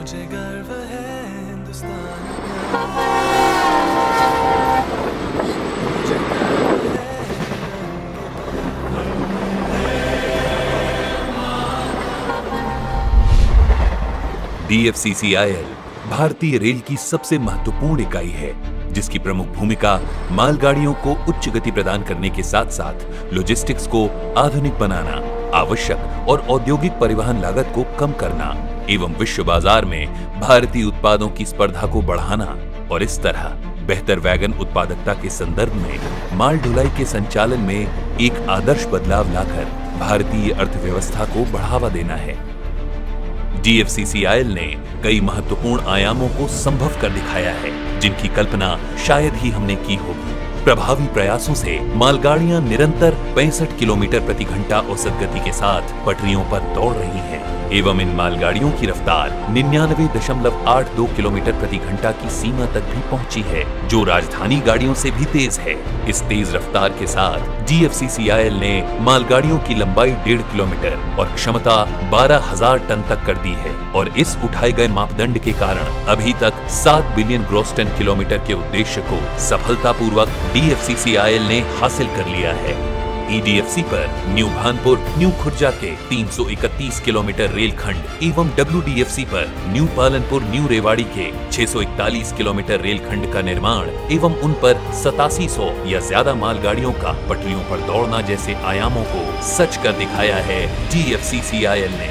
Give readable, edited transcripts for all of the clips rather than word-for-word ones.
मुझे गर्व है हिंदुस्तान का, मुझे गर्व है DFCCIL भारतीय रेल की सबसे महत्वपूर्ण इकाई है, जिसकी प्रमुख भूमिका मालगाड़ियों को उच्च गति प्रदान करने के साथ साथ लॉजिस्टिक्स को आधुनिक बनाना, आवश्यक और औद्योगिक परिवहन लागत को कम करना एवं विश्व बाजार में भारतीय उत्पादों की स्पर्धा को बढ़ाना और इस तरह बेहतर वैगन उत्पादकता के संदर्भ में माल ढुलाई के संचालन में एक आदर्श बदलाव लाकर भारतीय अर्थव्यवस्था को बढ़ावा देना है। DFCCIL ने कई महत्वपूर्ण आयामों को संभव कर दिखाया है, जिनकी कल्पना शायद ही हमने की होगी। प्रभावी प्रयासों से मालगाड़ियां निरंतर 65 किलोमीटर प्रति घंटा औसत गति के साथ पटरियों पर दौड़ रही हैं एवं इन मालगाड़ियों की रफ्तार 99.82 किलोमीटर प्रति घंटा की सीमा तक भी पहुंची है, जो राजधानी गाड़ियों से भी तेज है। इस तेज रफ्तार के साथ DFCCIL ने मालगाड़ियों की लंबाई 1.5 किलोमीटर और क्षमता 12,000 टन तक कर दी है और इस उठाए गए मापदंड के कारण अभी तक 7 बिलियन ग्रॉस टन किलोमीटर के उद्देश्य को सफलतापूर्वक DFCCIL ने हासिल कर लिया है। EDFC पर न्यू भानपुर न्यू खुर्जा के 331 किलोमीटर रेलखंड एवं WDFC पर न्यू पालनपुर न्यू रेवाड़ी के 641 किलोमीटर रेलखंड का निर्माण एवं उन पर 8700 या ज्यादा मालगाड़ियों का पटरियों पर दौड़ना जैसे आयामों को सच कर दिखाया है DFCCIL ने।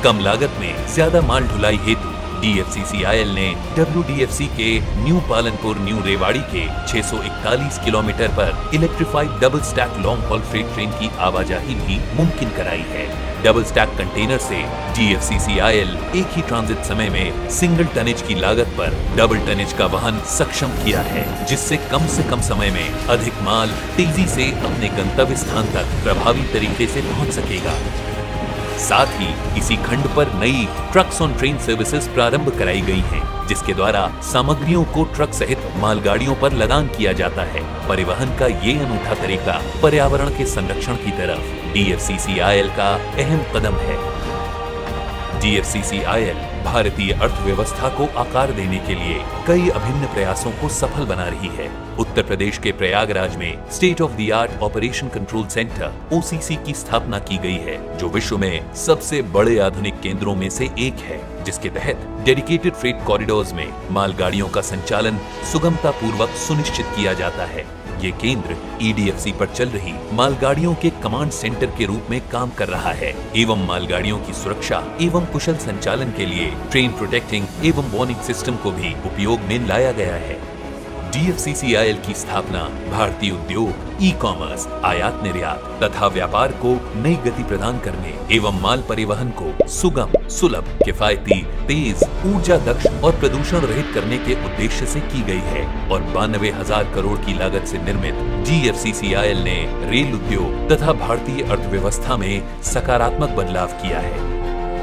कम लागत में ज्यादा माल ढुलाई हेतु DFCCIL ने WDFC के न्यू पालनपुर न्यू रेवाड़ी के 641 किलोमीटर पर electrified double stack long haul freight train की आवाजाही भी मुमकिन कराई है। डबल स्टैक कंटेनर से DFCCIL एक ही ट्रांजिट समय में सिंगल टनेज की लागत पर डबल टनेज का वहन सक्षम किया है, जिससे कम से कम समय में अधिक माल तेजी से अपने गंतव्य स्थान तक प्रभावी तरीके से पहुंच सकेगा। साथ ही इसी खंड पर नई ट्रक्स ऑन ट्रेन सर्विसेज प्रारंभ कराई गई हैं, जिसके द्वारा सामग्रियों को ट्रक सहित मालगाड़ियों पर लदान किया जाता है। परिवहन का ये अनूठा तरीका पर्यावरण के संरक्षण की तरफ DFCCIL का अहम कदम है। DFCCIL भारतीय अर्थव्यवस्था को आकार देने के लिए कई अभिन्न प्रयासों को सफल बना रही है। उत्तर प्रदेश के प्रयागराज में state of the art operation control centre OCC की स्थापना की गई है, जो विश्व में सबसे बड़े आधुनिक केंद्रों में से एक है, जिसके तहत डेडिकेटेड फ्रेट कॉरिडोर्स में मालगाड़ियों का संचालन सुगमता पूर्वक सुनिश्चित किया जाता है। ये केंद्र EDFC पर चल रही मालगाड़ियों के कमांड सेंटर के रूप में काम कर रहा है एवं मालगाड़ियों की सुरक्षा एवं कुशल संचालन के लिए ट्रेन प्रोटेक्टिंग एवं वार्निंग सिस्टम को भी उपयोग में लाया गया है। DFCCIL की स्थापना भारतीय उद्योग, ई-कॉमर्स, आयात निर्यात तथा व्यापार को नई गति प्रदान करने एवं माल परिवहन को सुगम, सुलभ, किफायती, तेज, ऊर्जा दक्ष और प्रदूषण रहित करने के उद्देश्य से की गई है और 92,000 करोड़ की लागत से निर्मित DFCCIL ने रेल उद्योग तथा भारतीय अर्थव्यवस्था में सकारात्मक बदलाव किया है।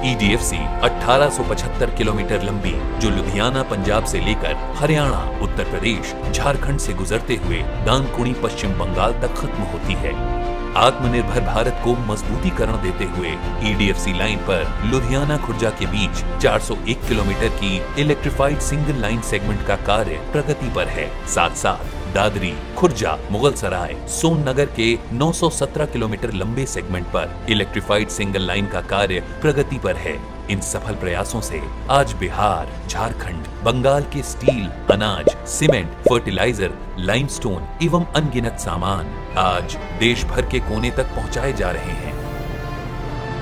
EDFC 1875 किलोमीटर लंबी, जो लुधियाना पंजाब से लेकर हरियाणा, उत्तर प्रदेश, झारखंड से गुजरते हुए दानकुनी पश्चिम बंगाल तक खत्म होती है। आत्मनिर्भर भारत को मजबूतीकरण देते हुए EDFC लाइन पर लुधियाना खुर्जा के बीच 401 किलोमीटर की इलेक्ट्रिफाइड सिंगल लाइन सेगमेंट का कार्य प्रगति पर है। साथ साथ दादरी, खुर्जा, मुगलसराय, सोननगर के 917 किलोमीटर लंबे सेगमेंट पर इलेक्ट्रिफाइड सिंगल लाइन का कार्य प्रगति पर है। इन सफल प्रयासों से आज बिहार, झारखंड, बंगाल के स्टील, अनाज, सीमेंट, फर्टिलाइजर, लाइमस्टोन एवं अनगिनत सामान आज देश भर के कोने तक पहुंचाए जा रहे हैं।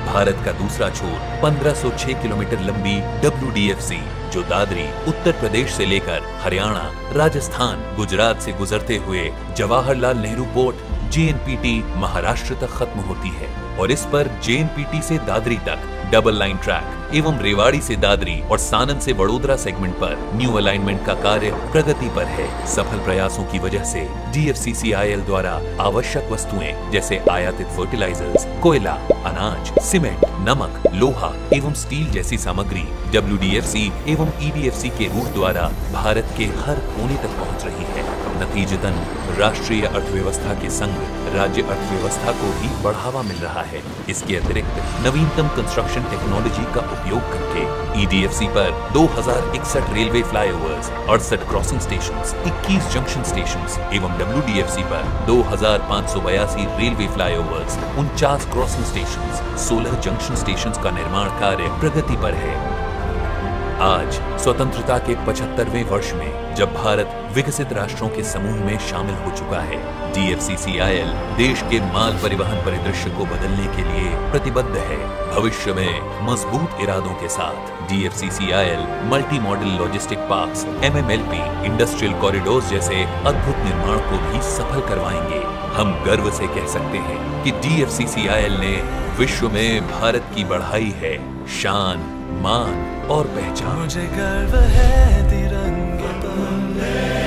भारत का दूसरा छोर 1506 किलोमीटर लंबी WDFC, जो दादरी, उत्तर प्रदेश से लेकर हरियाणा, राजस्थान, गुजरात से गुजरते हुए जवाहरलाल नेहरू पोर्ट JNPT महाराष्ट्र तक खत्म होती है और इस पर JNPT से दादरी तक डबल लाइन ट्रैक एवं रेवाड़ी से दादरी और सानन से वडोदरा सेगमेंट पर न्यू अलाइनमेंट का कार्य प्रगति पर है। सफल प्रयासों की वजह से DFCCIL द्वारा आवश्यक वस्तुएं जैसे आयातित फर्टिलाइजर्स, कोयला, अनाज, सीमेंट, नमक, लोहा एवं स्टील जैसी सामग्री WDFC एवं EDFC के रूट द्वारा भारत के हर कोने तक पहुंच रही है। नतीजतन राष्ट्रीय अर्थव्यवस्था के संग राज्य अर्थव्यवस्था को भी बढ़ावा मिल रहा है। इसके अतिरिक्त नवीनतम कंस्ट्रक्शन टेक्नोलॉजी का उपयोग करके EDFC पर 2061 railway flyovers, 68 crossing stations, 21 junction stations एवं WDFC पर 2582 railway flyovers, 49 crossing stations, 16 junction stations का निर्माण कार्य प्रगति पर है। आज स्वतंत्रता के 75वें वर्ष में जब भारत विकसित राष्ट्रों के समूह में शामिल हो चुका है, DFCCIL देश के माल परिवहन परिदृश्य को बदलने के लिए प्रतिबद्ध है। भविष्य में मजबूत इरादों के साथ DFCCIL multi modal logistic parks, MMLP, industrial corridors जैसे अद्भुत निर्माण को भी सफल करवाएंगे। हम गर्व से कह सकते हैं कि DFCCIL ने विश्व में भारत की बढ़ाई है शान, मान और पहचान। मुझे गर्व है तिरंगे पर।